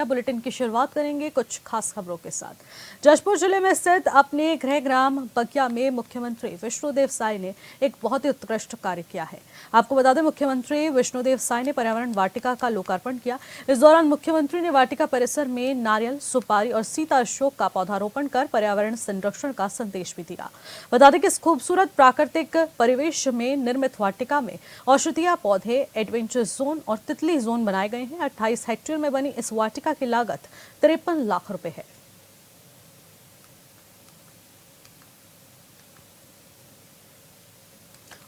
Bulletin की शुरुआत करेंगे कुछ खास खबरों के साथ। जशपुर जिले में स्थित अपने गृह ग्राम बगिया में मुख्यमंत्री विष्णुदेव साय ने एक बहुत ही उत्कृष्ट कार्य किया है। आपको बता दें, मुख्यमंत्री विष्णुदेव साय ने पर्यावरण वाटिका का लोकार्पण किया। इस दौरान मुख्यमंत्री ने वाटिका परिसर में नारियल, सुपारी और सीता अशोक का पौधारोपण कर पर्यावरण संरक्षण का संदेश भी दिया। बता दें कि इस खूबसूरत प्राकृतिक परिवेश में निर्मित वाटिका में औषधीय पौधे, एडवेंचर जोन और तितली जोन बनाए गए हैं। 28 हेक्टेयर में बनी इस वाटिका की लागत 53 लाख रुपए है।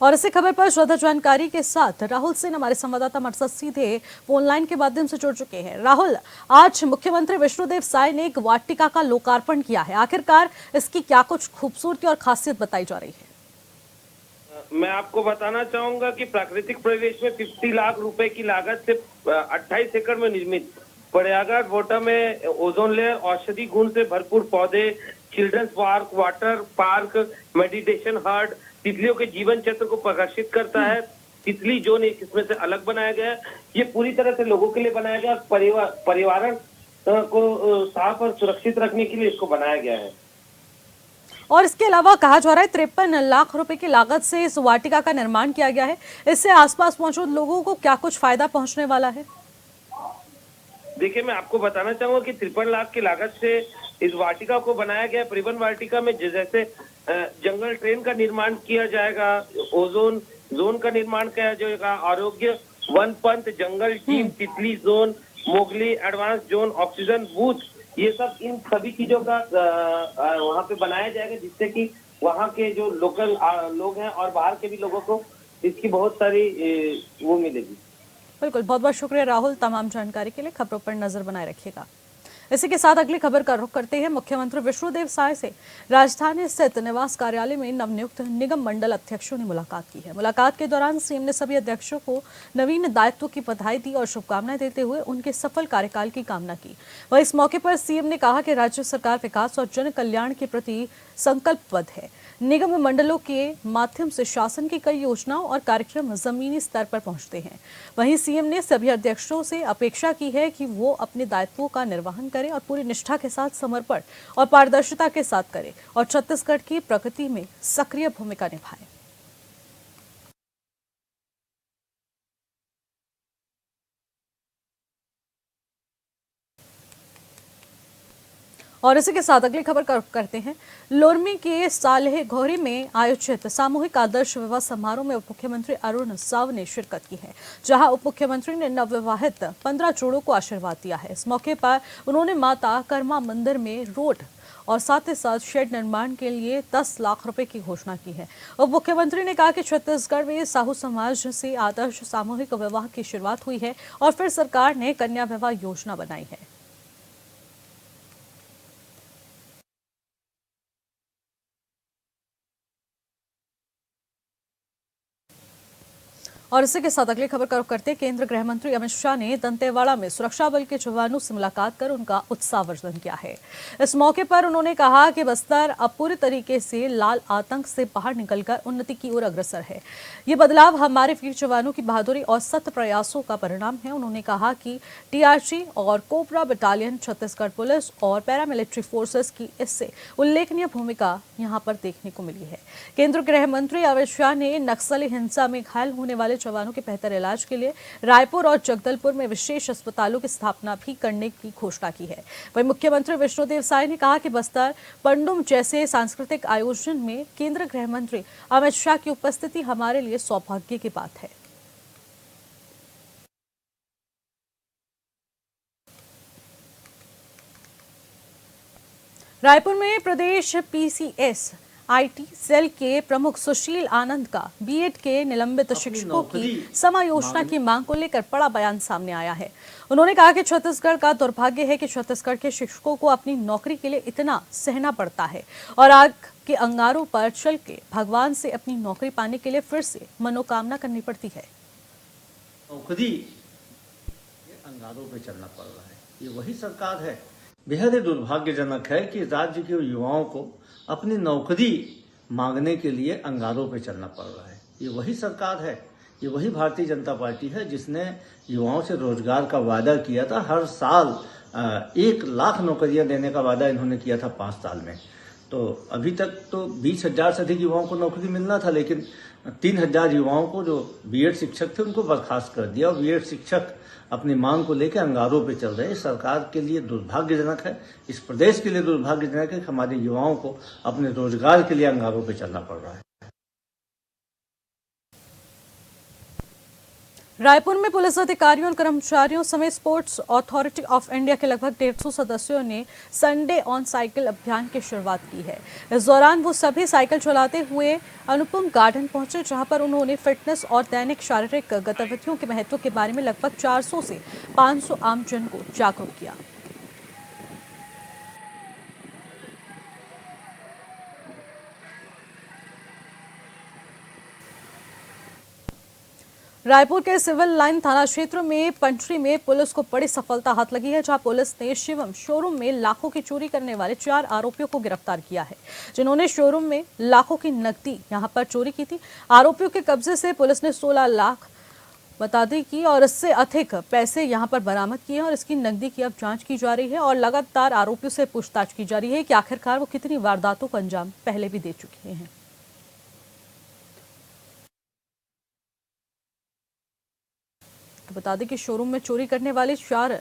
और इसी खबर पर ज्यादा जानकारी के साथ राहुल सिंह हमारे संवाददाता हमारे साथ सीधे फोन लाइन के माध्यम से जुड़ चुके हैं। राहुल, आज मुख्यमंत्री विष्णुदेव साय ने एक वाटिका का लोकार्पण किया है, आखिरकार इसकी क्या कुछ खूबसूरती और खासियत बताई जा रही है? मैं आपको बताना चाहूंगा कि प्राकृतिक परिवेश में 50 लाख रुपए की लागत से 28 एकड़ में निर्मित प्रयागराज वोटा में ओजोन लेयर, औषधि गुण से भरपूर पौधे, children's park, water park, meditation hut, तितलियों के जीवन चक्र को प्रकाशित करता है। तितली जोन एक इसमें से अलग बनाया गया है। ये पूरी तरह से लोगों के लिए बनाया गया, पर्यावरण को साफ और सुरक्षित रखने के लिए इसको बनाया गया है। और इसके अलावा कहा जा रहा है 53 लाख रुपए की लागत से इस वाटिका का निर्माण किया गया है। इससे आसपास मौजूद लोगों को क्या कुछ फायदा पहुंचने वाला है? देखिए, मैं आपको बताना चाहूंगा कि 53 लाख की लागत से इस वाटिका को बनाया गया। परिवन वाटिका में जैसे जंगल ट्रेन का निर्माण किया जाएगा, ओजोन जोन का निर्माण किया जाएगा, आरोग्य वन पंथ, जंगल टीम, तितली zone, Mowgli advance zone, oxygen booth, ये सब इन सभी चीजों का वहाँ पे बनाया जाएगा, जिससे कि वहाँ के जो लोकल लोग हैं और बाहर के भी लोगों को इसकी बहुत सारी वो मिलेगी। बिल्कुल, बहुत बहुत शुक्रिया राहुल तमाम जानकारी के लिए। खबरों पर नजर बनाए रखिएगा। इसी के साथ अगली खबर का रुख करते हैं। मुख्यमंत्री विष्णुदेव साय से राजधानी स्थित निवास कार्यालय में नवनियुक्त निगम मंडल अध्यक्षों ने मुलाकात की है। मुलाकात के दौरान सीएम ने सभी अध्यक्षों को नवीन दायित्व की बधाई दी और शुभकामनाएं देते हुए उनके सफल कार्यकाल की कामना की। वहीं इस मौके पर सीएम ने कहा कि राज्य सरकार विकास और जन कल्याण के प्रति संकल्पबद्ध है। निगम मंडलों के माध्यम से शासन की कई योजनाओं और कार्यक्रम जमीनी स्तर पर पहुंचते हैं। वहीं सीएम ने सभी अध्यक्षों से अपेक्षा की है कि वो अपने दायित्वों का निर्वहन करें और पूरी निष्ठा के साथ, समर्पण और पारदर्शिता के साथ करें और छत्तीसगढ़ की प्रगति में सक्रिय भूमिका निभाएं। और इसी के साथ अगली खबर का रुख करते हैं। लोरमी के सालेह घोरी में आयोजित सामूहिक आदर्श विवाह समारोह में उप मुख्यमंत्री अरुण साव ने शिरकत की है, जहां उप मुख्यमंत्री ने नवविवाहित 15 जोड़ों को आशीर्वाद दिया है। इस मौके पर उन्होंने माता कर्मा मंदिर में रोड और साथ ही साथ शेड निर्माण के लिए 10 लाख रुपए की घोषणा की है। उप मुख्यमंत्री ने कहा कि छत्तीसगढ़ में साहू समाज से आदर्श सामूहिक विवाह की शुरुआत हुई है और फिर सरकार ने कन्या विवाह योजना बनाई है। और इसी के साथ अगली खबर का रुख करते हैं। केंद्र गृह मंत्री अमित शाह ने दंतेवाड़ा में सुरक्षा बल के जवानों से मुलाकात कर उनका उत्साहवर्धन किया है। इस मौके पर उन्होंने कहा कि बस्तर अब पूरी तरीके से लाल आतंक से बाहर निकलकर उन्नति की ओर अग्रसर है। ये बदलाव हमारे वीर जवानों की बहादुरी और सख्त प्रयासों का परिणाम है। उन्होंने कहा कि टीआरजी और कोबरा बटालियन, छत्तीसगढ़ पुलिस और पैरामिलिट्री फोर्सेस की इससे उल्लेखनीय भूमिका यहां पर देखने को मिली है। केंद्रीय गृह मंत्री अमित शाह ने नक्सली हिंसा में घायल होने वाले जवानों के बेहतर इलाज के लिए रायपुर और जगदलपुर में विशेष अस्पतालों की स्थापना भी करने की घोषणा की है। वहीं मुख्यमंत्री विष्णुदेव साय ने कहा कि बस्तर पंडुम जैसे सांस्कृतिक आयोजन में केंद्रीय गृह मंत्री अमित शाह की उपस्थिति हमारे लिए सौभाग्य की बात है। रायपुर में प्रदेश पीसीएस आईटी सेल के प्रमुख सुशील आनंद का बीएड के निलंबित शिक्षकों की समायोजना की मांग को लेकर बड़ा बयान सामने आया है। उन्होंने कहा कि छत्तीसगढ़ का दुर्भाग्य है कि छत्तीसगढ़ के शिक्षकों को अपनी नौकरी के लिए इतना सहना पड़ता है और आग के अंगारों पर चल के भगवान से अपनी नौकरी पाने के लिए फिर से मनोकामना करनी पड़ती है। नौकरी अंगारों पे चलना पड़ रहा है। ये वही सरकार है। बेहद ही दुर्भाग्यजनक है कि राज्य के युवाओं को अपनी नौकरी मांगने के लिए अंगारों पे चलना पड़ रहा है। ये वही सरकार है, ये वही भारतीय जनता पार्टी है जिसने युवाओं से रोजगार का वादा किया था। हर साल 1 लाख नौकरियां देने का वादा इन्होंने किया था 5 साल में। तो अभी तक तो 20,000 से अधिक युवाओं को नौकरी मिलना था, लेकिन 3,000 युवाओं को जो बीएड शिक्षक थे उनको बर्खास्त कर दिया, और बीएड शिक्षक अपनी मांग को लेकर अंगारों पे चल रहे हैं। सरकार के लिए दुर्भाग्यजनक है, इस प्रदेश के लिए दुर्भाग्यजनक है कि हमारे युवाओं को अपने रोजगार के लिए अंगारों पे चलना पड़ रहा है। रायपुर में पुलिस अधिकारियों और कर्मचारियों समेत स्पोर्ट्स अथॉरिटी ऑफ इंडिया के लगभग 150 सदस्यों ने संडे ऑन साइकिल अभियान की शुरुआत की है। इस दौरान वो सभी साइकिल चलाते हुए अनुपम गार्डन पहुंचे, जहां पर उन्होंने फिटनेस और दैनिक शारीरिक गतिविधियों के महत्व के बारे में लगभग 400 से 500 आमजन को जागरूक किया। रायपुर के सिविल लाइन थाना क्षेत्र में पंचरी में पुलिस को बड़ी सफलता हाथ लगी है, जहां पुलिस ने शिवम शोरूम में लाखों की चोरी करने वाले 4 आरोपियों को गिरफ्तार किया है, जिन्होंने शोरूम में लाखों की नकदी यहां पर चोरी की थी। आरोपियों के कब्जे से पुलिस ने 16 लाख बता दी की और इससे अधिक पैसे यहां पर बरामद किए और इसकी नकदी की अब जांच की जा रही है और लगातार आरोपियों से पूछताछ की जा रही है कि आखिरकार वो कितनी वारदातों को अंजाम पहले भी दे चुके हैं। तो बता दें कि शोरूम में चोरी करने वाले 4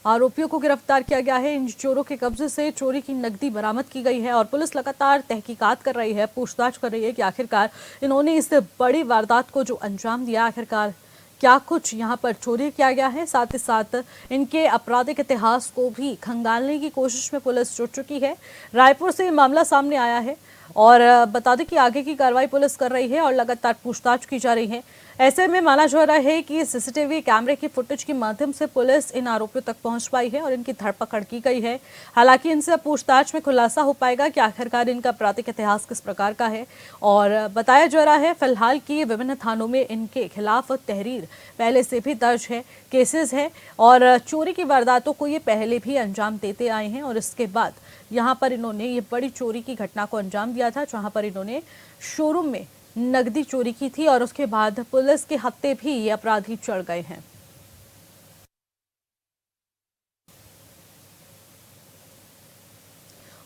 आरोपियों को गिरफ्तार किया गया है। इन चोरों के कब्जे से चोरी की नकदी बरामद की गई है और पुलिस लगातार तहकीकात कर रही है, पूछताछ कर रही है कि आखिरकार इन्होंने इस बड़ी वारदात को जो अंजाम दिया, आखिरकार क्या कुछ यहाँ पर चोरी किया गया है। साथ ही साथ इनके आपराधिक इतिहास को भी खंगालने की कोशिश में पुलिस जुट चुकी है। रायपुर से मामला सामने आया है और बता दें कि आगे की कार्रवाई पुलिस कर रही है और लगातार पूछताछ की जा रही है। ऐसे में माना जा रहा है कि सीसीटीवी कैमरे की फुटेज के माध्यम से पुलिस इन आरोपियों तक पहुंच पाई है और इनकी धरपकड़ की गई है। हालांकि इनसे पूछताछ में खुलासा हो पाएगा कि आखिरकार इनका आपराधिक इतिहास किस प्रकार का है। और बताया जा रहा है फिलहाल कि विभिन्न थानों में इनके खिलाफ तहरीर पहले से भी दर्ज है, केसेस है और चोरी की वारदातों को ये पहले भी अंजाम देते आए हैं। और इसके बाद यहाँ पर इन्होंने ये बड़ी चोरी की घटना को अंजाम दिया था, जहाँ पर इन्होंने शोरूम में नकदी चोरी की थी और उसके बाद पुलिस के हत्थे भी ये अपराधी चढ़ गए हैं।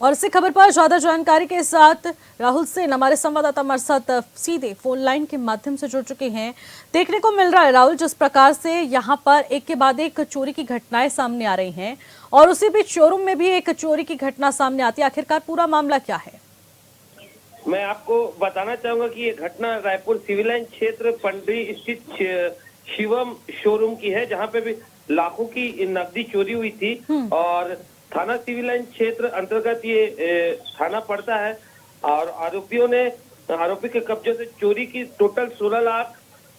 और इसी खबर पर ज्यादा जानकारी के साथ राहुल सेन हमारे संवाददाता हमारे साथ सीधे फोन लाइन के माध्यम से जुड़ चुके हैं। देखने को मिल रहा है राहुल, जिस प्रकार से यहाँ पर एक के बाद एक चोरी की घटनाएं सामने आ रही हैं और उसी बीच शोरूम में भी एक चोरी की घटना सामने आती है, आखिरकार पूरा मामला क्या है? मैं आपको बताना चाहूंगा कि ये घटना रायपुर सिविल लाइन क्षेत्र पंडरी स्थित शिवम शोरूम की है, जहां पे भी लाखों की नकदी चोरी हुई थी और थाना सिविल लाइन क्षेत्र अंतर्गत ये थाना पड़ता है। और आरोपी के कब्जे से चोरी की टोटल 16 लाख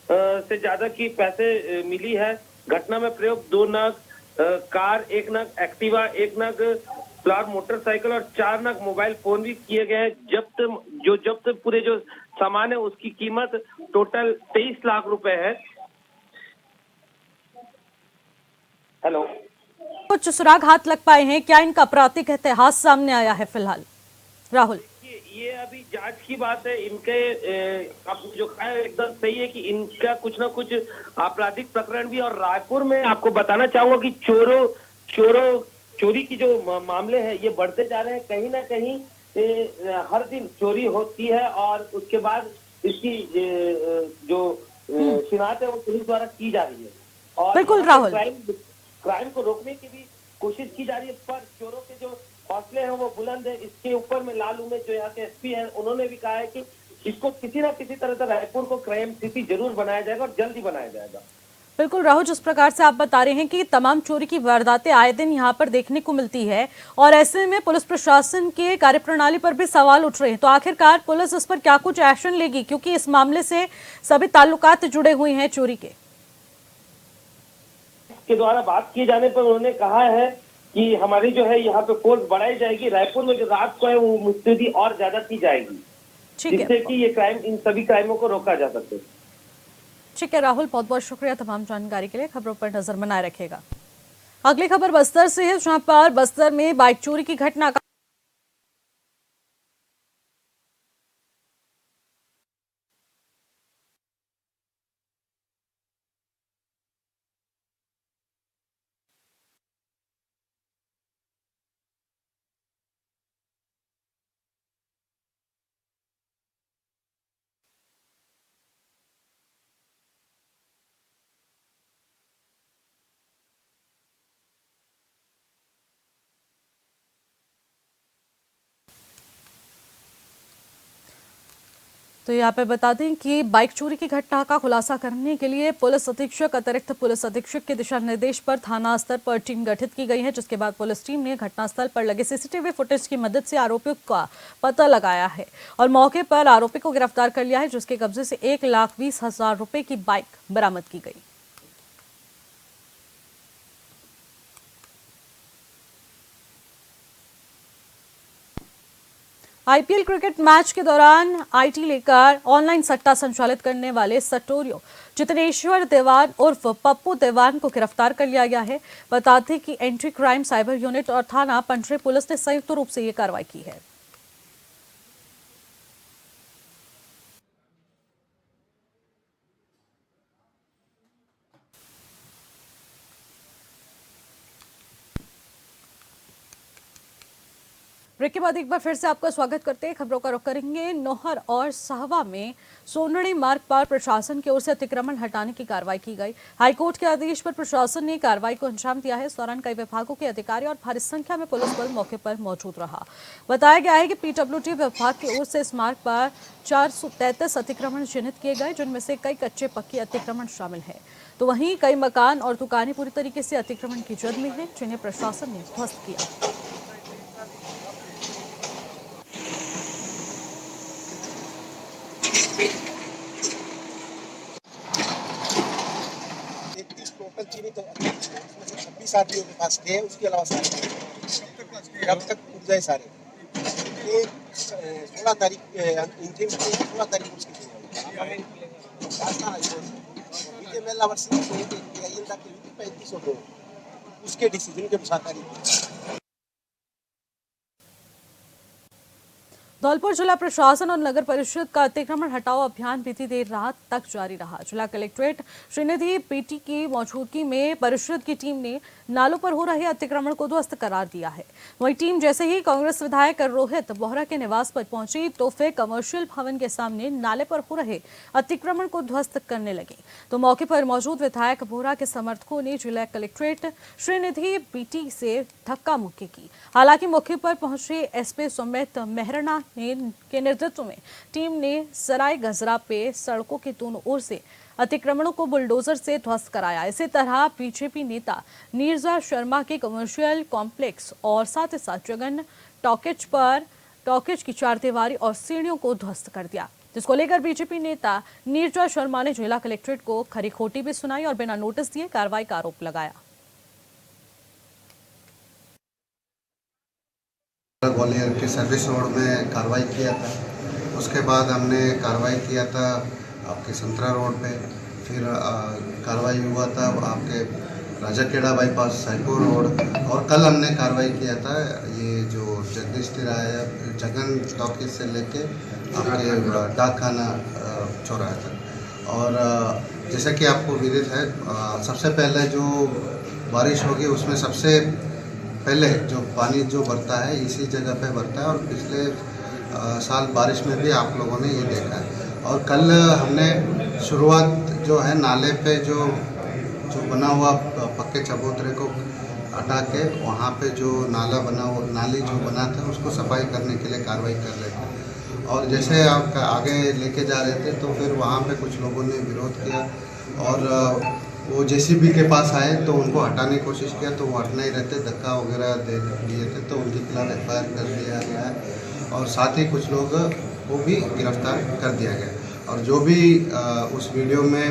से ज्यादा की पैसे मिली है। घटना में प्रयोग 2 नग कार, 1 नग एक्टिवा, 1 नग प्लार मोटरसाइकिल और 4 नग मोबाइल फोन भी किए गए हैं। जब्त पूरे जो सामान है उसकी कीमत टोटल 23 लाख रुपए है। हेलो, कुछ सुराग हाथ लग पाए हैं क्या? इनका आपराधिक इतिहास सामने आया है फिलहाल राहुल? ये अभी जांच की बात है। इनके आपने जो कहा है एकदम सही है कि इनका कुछ ना कुछ आपराधिक प्रकरण भी। और रायपुर में आपको बताना चाहूंगा कि चोरी की जो मामले हैं ये बढ़ते जा रहे हैं। कहीं ना कहीं हर दिन चोरी होती है और उसके बाद इसकी जो शिनाख्त है वो पुलिस द्वारा की जा रही है और बिल्कुल राहुल, क्राइम को रोकने की भी कोशिश की जा रही है। पर चोरों के जो हौसले हैं वो बुलंद है। इसके ऊपर में लालू में जो यहाँ के एसपी हैं उन्होंने भी कहा है कि इसको किसी ना किसी तरह से रायपुर को क्राइम सिटी जरूर बनाया जाएगा और जल्दी बनाया जाएगा। बिल्कुल राहुल, जिस प्रकार से आप बता रहे हैं कि तमाम चोरी की वारदातें आए दिन यहाँ पर देखने को मिलती है और ऐसे में पुलिस प्रशासन के कार्यप्रणाली पर भी सवाल उठ रहे हैं, तो आखिरकार पुलिस इस पर क्या कुछ एक्शन लेगी, क्योंकि इस मामले से सभी ताल्लुकात जुड़े हुए हैं चोरी के द्वारा बात किए जाने पर उन्होंने कहा है कि हमारी जो है यहाँ पे फोर्स बढ़ाई जाएगी। रायपुर में जो रात को है वो मुस्तैदी और ज्यादा की जाएगी, जिससे कि ये क्राइम, इन सभी क्राइमों को रोका जा सके। ठीक है राहुल, बहुत बहुत शुक्रिया तमाम जानकारी के लिए। खबरों पर नजर बनाए रखेगा। अगली खबर बस्तर से है, जहां पर बस्तर में बाइक चोरी की घटना का तो यहाँ पे बता दें कि बाइक चोरी की घटना का खुलासा करने के लिए पुलिस अधीक्षक अतिरिक्त पुलिस अधीक्षक के दिशा निर्देश पर थाना स्तर पर टीम गठित की गई है, जिसके बाद पुलिस टीम ने घटनास्थल पर लगे सीसीटीवी फुटेज की मदद से आरोपियों का पता लगाया है और मौके पर आरोपी को गिरफ्तार कर लिया है, जिसके कब्जे से 1,20,000 रुपए की बाइक बरामद की गई। आईपीएल क्रिकेट मैच के दौरान आईटी लेकर ऑनलाइन सट्टा संचालित करने वाले सटोरियो जितनेश्वर देवान उर्फ पप्पू देवान को गिरफ्तार कर लिया गया है। बताते कि एंटी क्राइम साइबर यूनिट और थाना पंचरे पुलिस ने संयुक्त रूप से ये कार्रवाई की है। ब्रेक के बाद एक बार फिर से आपका स्वागत करते हैं। खबरों का रुख करेंगे नौहर और साहवा में सोनड़ी मार्ग पर प्रशासन की ओर से अतिक्रमण हटाने की कार्रवाई की गई। हाईकोर्ट के आदेश पर प्रशासन ने कार्रवाई को अंजाम दिया है। इस दौरान कई विभागों के अधिकारी और भारी संख्या में पुलिस बल मौके पर मौजूद रहा। बताया गया है कि पीडब्ल्यूडी विभाग की ओर से इस मार्ग पर 433 अतिक्रमण चिन्हित किए गए, जिनमें से कई कच्चे पक्के अतिक्रमण शामिल है, तो वहीं कई मकान और दुकानें पूरी तरीके से अतिक्रमण की जद में है, जिन्हें प्रशासन ने ध्वस्त किया। टोटल चीनी तो उसमें से 26 आदमियों के पास थे, उसके अलावा सारे अब तक उठ गए सारे। ये 16 तारीख अंतिम 16 तारीख को उसकी उसके डिसीजन के अनुसार तारीख। धौलपुर जिला प्रशासन और नगर परिषद का अतिक्रमण हटाओ अभियान बीती देर रात तक जारी रहा। जिला कलेक्ट्रेट श्रीनिधि पीटी की मौजूदगी में परिषद की टीम ने नालों पर हो रहे अतिक्रमण को ध्वस्त करार दिया है। वहीं टीम जैसे ही कांग्रेस विधायक रोहित बोहरा के निवास पर पहुंची तो फिर कमर्शियल भवन के सामने नाले पर हो रहे अतिक्रमण को ध्वस्त करने लगे, तो मौके पर मौजूद विधायक बोहरा के समर्थकों ने जिला कलेक्ट्रेट श्रीनिधि पीटी से धक्का मुक्की की। हालांकि मौके पर पहुंचे एसपी सुमित मेहरना के नेतृत्व में टीम ने सराय गजरा पे सड़कों के दोनों ओर से अतिक्रमणों को बुलडोजर से ध्वस्त कराया। इसी तरह बीजेपी नेता नीरजा शर्मा के कमर्शियल कॉम्प्लेक्स और साथ ही साथ जगन टॉकेज की चारदीवारी और सीढ़ियों को ध्वस्त कर दिया, जिसको लेकर बीजेपी नेता नीरजा शर्मा ने जिला कलेक्ट्रेट को खरी खोटी भी सुनाई और बिना नोटिस दिए कार्रवाई का आरोप लगाया। ग्वालियर के सर्विस रोड में कार्रवाई किया था, उसके बाद हमने कार्रवाई किया था आपके संतरा रोड पे, फिर कार्रवाई हुआ था आपके राजाखेड़ा बाईपास साईपुर रोड, और कल हमने कार्रवाई किया था ये जो जगदीश तिराया जगन टॉकीज से लेके आपके डाकखाना चौराहा तक। और जैसा कि आपको विदित है, सबसे पहले जो बारिश होगी उसमें सबसे पहले जो पानी जो भरता है इसी जगह पे भरता है, और पिछले साल बारिश में भी आप लोगों ने ये देखा है। और कल हमने शुरुआत जो है नाले पे जो बना हुआ पक्के चबूतरे को हटा के वहाँ पे जो नाली जो बना था उसको सफाई करने के लिए कार्रवाई कर रहे थे। और जैसे आप आगे लेके जा रहे थे तो फिर वहाँ पे कुछ लोगों ने विरोध किया और वो जेसीबी के पास आए तो उनको हटाने की कोशिश किया, तो वो हट नहीं रहते, धक्का वगैरह दे दिए थे, तो उनके खिलाफ एफआईआर कर दिया गया है और साथ ही कुछ लोग को भी गिरफ्तार कर दिया गया। और जो भी उस वीडियो में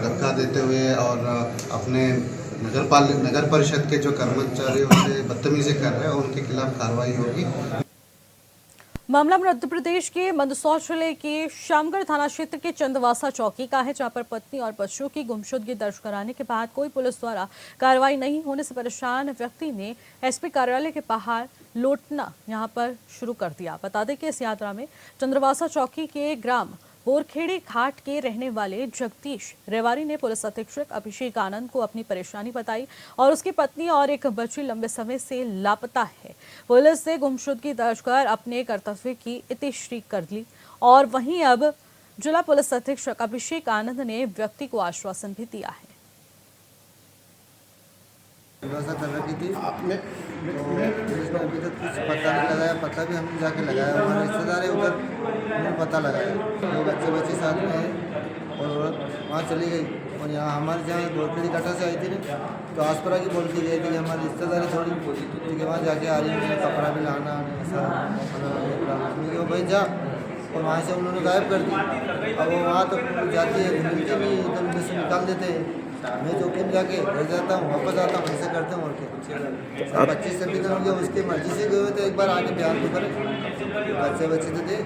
धक्का देते हुए और अपने नगर परिषद के जो कर्मचारियों से बदतमीजी कर रहे हैं उनके खिलाफ कार्रवाई होगी। मामला मध्य प्रदेश के मंदसौर जिले के शामगढ़ थाना क्षेत्र के चंदवासा चौकी का है, जहां पर पत्नी और बच्चों की गुमशुदगी दर्ज कराने के बाद कोई पुलिस द्वारा कार्रवाई नहीं होने से परेशान व्यक्ति ने एसपी कार्यालय के बाहर लौटना यहां पर शुरू कर दिया। बता दें कि इस यात्रा में चंद्रवासा चौकी के ग्राम बोरखेड़ी घाट के रहने वाले जगदीश रेवारी ने पुलिस अधीक्षक अभिषेक आनंद को अपनी परेशानी बताई और उसकी पत्नी और एक बच्ची लंबे समय से लापता है। पुलिस ने गुमशुदगी दर्ज कर अपने कर्तव्य की इतिश्री कर ली और वहीं अब जिला पुलिस अधीक्षक अभिषेक आनंद ने व्यक्ति को आश्वासन भी दिया है। व्यवस्था कर रखी थी आपने, तो पुलिस ने अभी तक कुछ पता नहीं लगाया, पता भी हमने जाके लगाया, हमारे रिश्तेदार है उधर, उन्होंने पता लगाया, दो बच्चे साथ में हैं और औरत वहाँ चली गई। और यहाँ हमारे जहाँ बोलखड़ी कटा से आई थी ना, तो आसपरा की बोल के गई थी कि हमारी रिश्तेदारी थोड़ी ठीक है, वहाँ जाके आ रही है, कपड़ा भी लाना ऐसा मतलब भाई जा, और वहाँ से उन्होंने गायब कर दी। अब वो वहाँ तो जाती है, मिलती नहीं, इधर उधर से निकाल देते हैं। मैं चौकी में जाके घर जाता हूँ, वापस आता हूँ, ऐसे करते हैं। और क्या 25 26 दिन हो गया, उसकी मर्जी से गए हुए तो एक बार आके बयान तो करें, बच्चे तो दे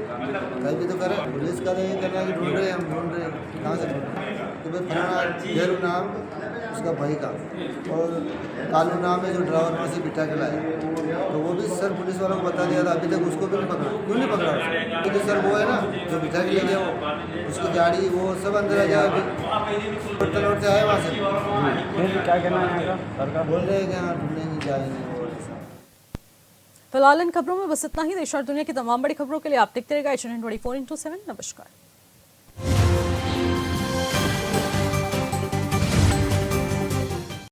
कहीं भी तो करें। पुलिस का नहीं करना कि ढूंढ रहे हैं, हम ढूंढ रहे हैं, कहाँ से ढूंढ रहे हैं कि भाई फलाना घेरू नाम उसका भाई का और कालू नाम है जो ड्राइवर में से बिठा के लाया, तो वो भी सर पुलिस वालों को बता दिया था, अभी तक उसको भी नहीं पकड़ा। क्यों नहीं पकड़ा उसको? क्योंकि सर वो है ना जो बिठा के ले गया, वो उसकी गाड़ी वो सब अंदर आ जाए, अभी लौटते आए वहाँ से। क्या कहना है यहाँ का सरकार? बोल रहे हैं कि हाँ ढूंढेंगे जाएंगे। फिलहाल इन खबरों में बस इतना ही। देश और दुनिया की तमाम बड़ी खबरों के लिए आप देखते रहिएगा HN24/7। नमस्कार।